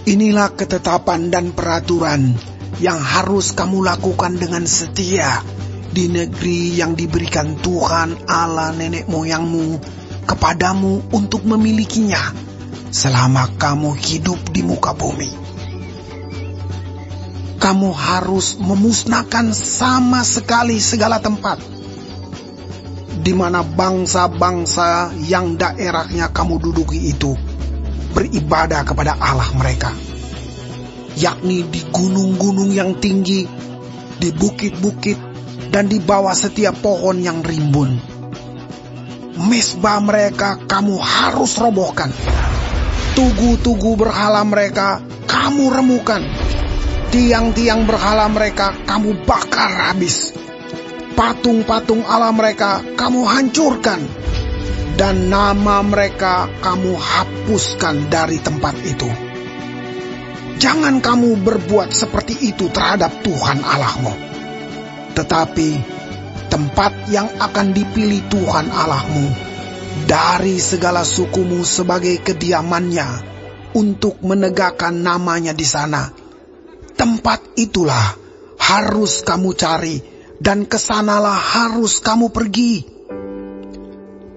Inilah ketetapan dan peraturan yang harus kamu lakukan dengan setia di negeri yang diberikan Tuhan Allah nenek moyangmu kepadamu untuk memilikinya selama kamu hidup di muka bumi. Kamu harus memusnahkan sama sekali segala tempat di mana bangsa-bangsa yang daerahnya kamu duduki itu beribadah kepada Allah mereka, yakni di gunung-gunung yang tinggi, di bukit-bukit, dan di bawah setiap pohon yang rimbun. Mezbah mereka kamu harus robohkan. Tugu-tugu berhala mereka kamu remukan. Tiang-tiang berhala mereka kamu bakar habis. Patung-patung Allah mereka kamu hancurkan. Dan nama mereka kamu hapuskan dari tempat itu. Jangan kamu berbuat seperti itu terhadap Tuhan Allahmu. Tetapi tempat yang akan dipilih Tuhan Allahmu dari segala sukumu sebagai kediamannya untuk menegakkan namanya di sana, tempat itulah harus kamu cari dan kesanalah harus kamu pergi.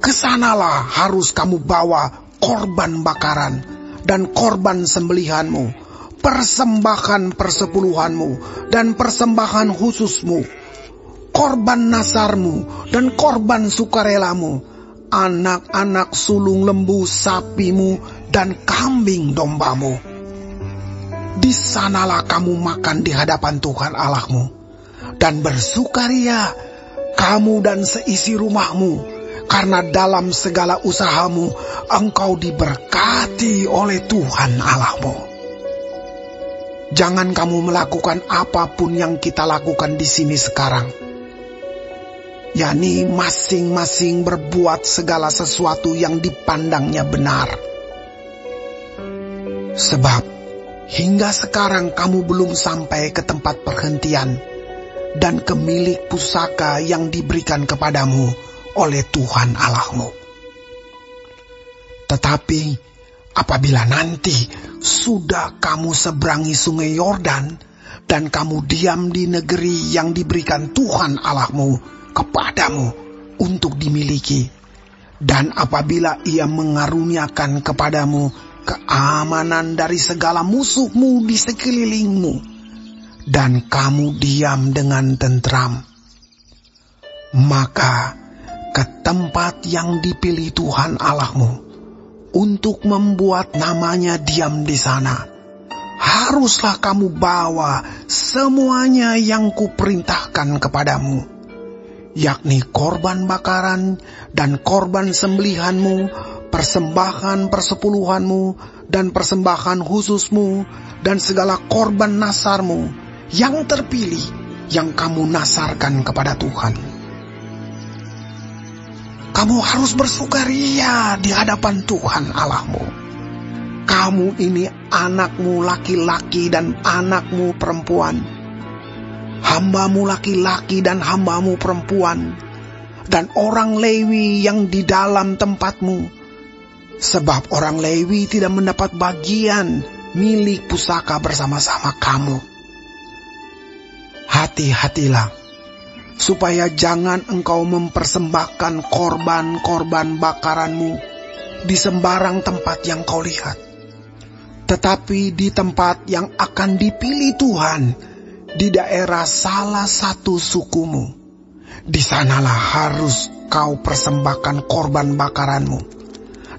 Kesanalah harus kamu bawa korban bakaran dan korban sembelihanmu, persembahan persepuluhanmu dan persembahan khususmu, korban nasarmu dan korban sukarelamu, anak-anak sulung lembu sapimu dan kambing dombamu. Di sanalah kamu makan di hadapan Tuhan Allahmu dan bersukaria kamu dan seisi rumahmu, karena dalam segala usahamu engkau diberkati oleh Tuhan Allahmu. Jangan kamu melakukan apapun yang kita lakukan di sini sekarang, yakni masing-masing berbuat segala sesuatu yang dipandangnya benar. Sebab hingga sekarang kamu belum sampai ke tempat perhentian dan ke milik pusaka yang diberikan kepadamu oleh Tuhan Allahmu. Tetapi apabila nanti sudah kamu seberangi sungai Yordan dan kamu diam di negeri yang diberikan Tuhan Allahmu kepadamu untuk dimiliki, dan apabila Ia mengaruniakan kepadamu keamanan dari segala musuhmu di sekelilingmu, dan kamu diam dengan tentram, maka ke tempat yang dipilih Tuhan Allahmu untuk membuat namanya diam di sana, haruslah kamu bawa semuanya yang kuperintahkan kepadamu, yakni korban bakaran dan korban sembelihanmu, persembahan persepuluhanmu dan persembahan khususmu, dan segala korban nasarmu yang terpilih yang kamu nasarkan kepada Tuhan. Kamu harus bersukaria di hadapan Tuhan Allahmu. Kamu ini anakmu laki-laki dan anakmu perempuan, hambamu laki-laki dan hambamu perempuan, dan orang Lewi yang di dalam tempatmu. Sebab orang Lewi tidak mendapat bagian milik pusaka bersama-sama kamu. Hati-hatilah, supaya jangan engkau mempersembahkan korban-korban bakaranmu di sembarang tempat yang kau lihat, tetapi di tempat yang akan dipilih Tuhan, di daerah salah satu sukumu. Di sanalah harus kau persembahkan korban bakaranmu,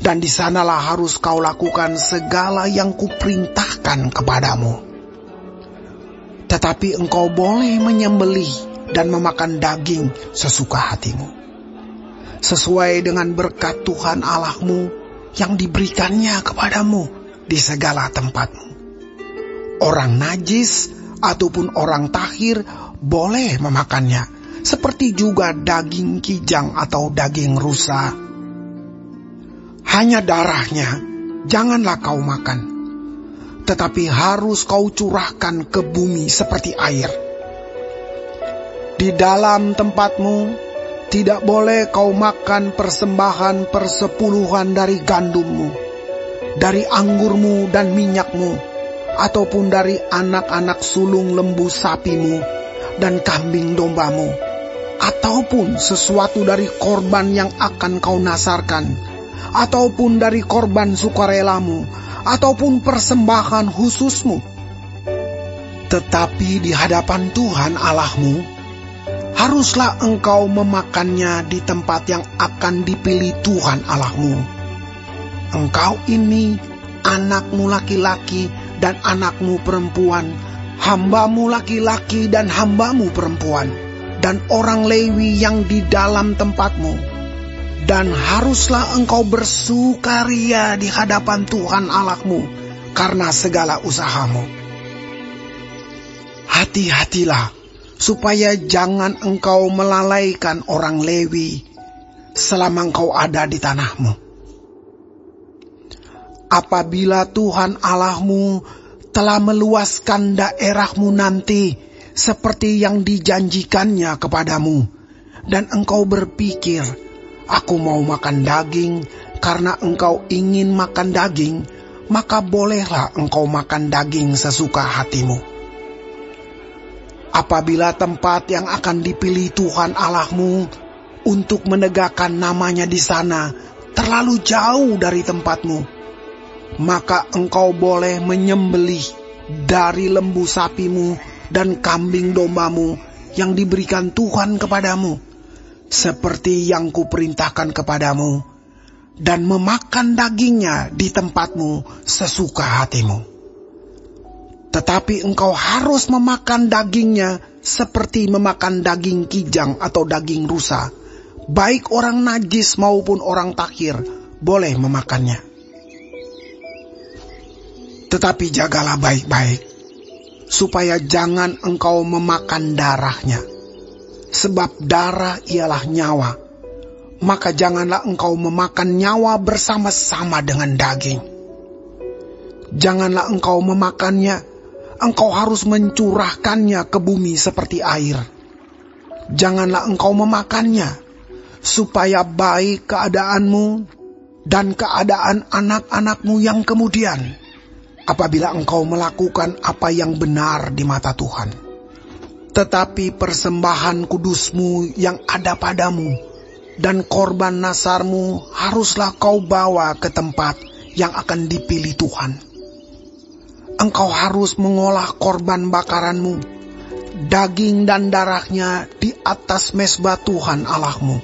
dan di sanalah harus kau lakukan segala yang kuperintahkan kepadamu. Tetapi engkau boleh menyembelih dan memakan daging sesuka hatimu, sesuai dengan berkat Tuhan Allahmu yang diberikannya kepadamu di segala tempatmu. Orang najis ataupun orang tahir boleh memakannya, seperti juga daging kijang atau daging rusa. Hanya darahnya janganlah kau makan, tetapi harus kau curahkan ke bumi seperti air. Di dalam tempatmu tidak boleh kau makan persembahan persepuluhan dari gandummu, dari anggurmu dan minyakmu, ataupun dari anak-anak sulung lembu sapimu dan kambing dombamu, ataupun sesuatu dari korban yang akan kau nasarkan, ataupun dari korban sukarelamu, ataupun persembahan khususmu. Tetapi di hadapan Tuhan Allahmu, haruslah engkau memakannya di tempat yang akan dipilih Tuhan Allahmu. Engkau ini, anakmu laki-laki dan anakmu perempuan, hambamu laki-laki dan hambamu perempuan, dan orang Lewi yang di dalam tempatmu. Dan haruslah engkau bersukaria di hadapan Tuhan Allahmu karena segala usahamu. Hati-hatilah, supaya jangan engkau melalaikan orang Lewi selama engkau ada di tanahmu. Apabila Tuhan Allahmu telah meluaskan daerahmu nanti seperti yang dijanjikannya kepadamu, dan engkau berpikir, aku mau makan daging karena engkau ingin makan daging, maka bolehlah engkau makan daging sesuka hatimu. Apabila tempat yang akan dipilih Tuhan Allahmu untuk menegakkan namanya di sana terlalu jauh dari tempatmu, maka engkau boleh menyembelih dari lembu sapimu dan kambing dombamu yang diberikan Tuhan kepadamu, seperti yang kuperintahkan kepadamu, dan memakan dagingnya di tempatmu sesuka hatimu. Tetapi engkau harus memakan dagingnya seperti memakan daging kijang atau daging rusa. Baik orang najis maupun orang takhir boleh memakannya. Tetapi jagalah baik-baik, supaya jangan engkau memakan darahnya. Sebab darah ialah nyawa. Maka janganlah engkau memakan nyawa bersama-sama dengan daging. Janganlah engkau memakannya. Engkau harus mencurahkannya ke bumi seperti air. Janganlah engkau memakannya, supaya baik keadaanmu dan keadaan anak-anakmu yang kemudian, apabila engkau melakukan apa yang benar di mata Tuhan. Tetapi persembahan kudusmu yang ada padamu dan korban nasarmu haruslah kau bawa ke tempat yang akan dipilih Tuhan. Engkau harus mengolah korban bakaranmu, daging dan darahnya di atas mezbah Tuhan Allahmu.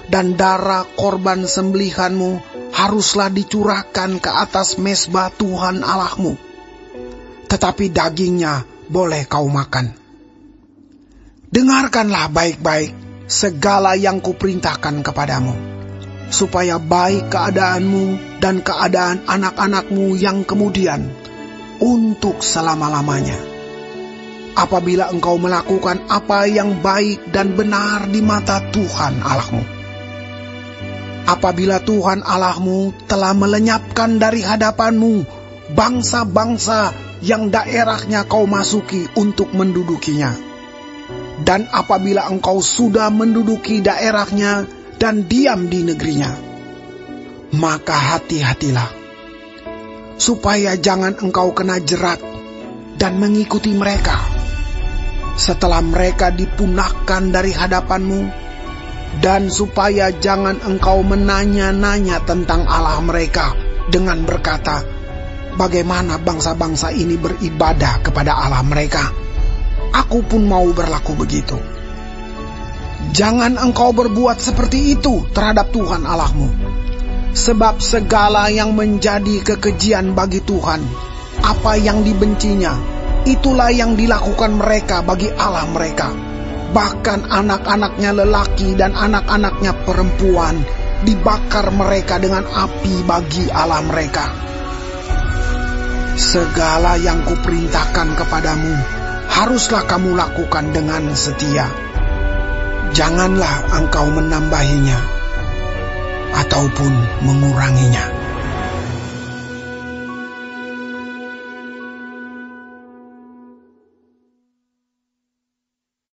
Dan darah korban sembelihanmu haruslah dicurahkan ke atas mezbah Tuhan Allahmu. Tetapi dagingnya boleh kau makan. Dengarkanlah baik-baik segala yang kuperintahkan kepadamu, supaya baik keadaanmu dan keadaan anak-anakmu yang kemudian, untuk selama-lamanya. Apabila engkau melakukan apa yang baik dan benar di mata Tuhan Allahmu. Apabila Tuhan Allahmu telah melenyapkan dari hadapanmu bangsa-bangsa yang daerahnya kau masuki untuk mendudukinya. Dan apabila engkau sudah menduduki daerahnya dan diam di negerinya, maka hati-hatilah, supaya jangan engkau kena jerat dan mengikuti mereka, setelah mereka dipunahkan dari hadapanmu, dan supaya jangan engkau menanya-nanya tentang Allah mereka dengan berkata, bagaimana bangsa-bangsa ini beribadah kepada Allah mereka? Aku pun mau berlaku begitu. Jangan engkau berbuat seperti itu terhadap Tuhan Allahmu. Sebab segala yang menjadi kekejian bagi Tuhan, apa yang dibencinya, itulah yang dilakukan mereka bagi Allah mereka. Bahkan anak-anaknya lelaki dan anak-anaknya perempuan dibakar mereka dengan api bagi Allah mereka. Segala yang kuperintahkan kepadamu haruslah kamu lakukan dengan setia. Janganlah engkau menambahinya ataupun menguranginya.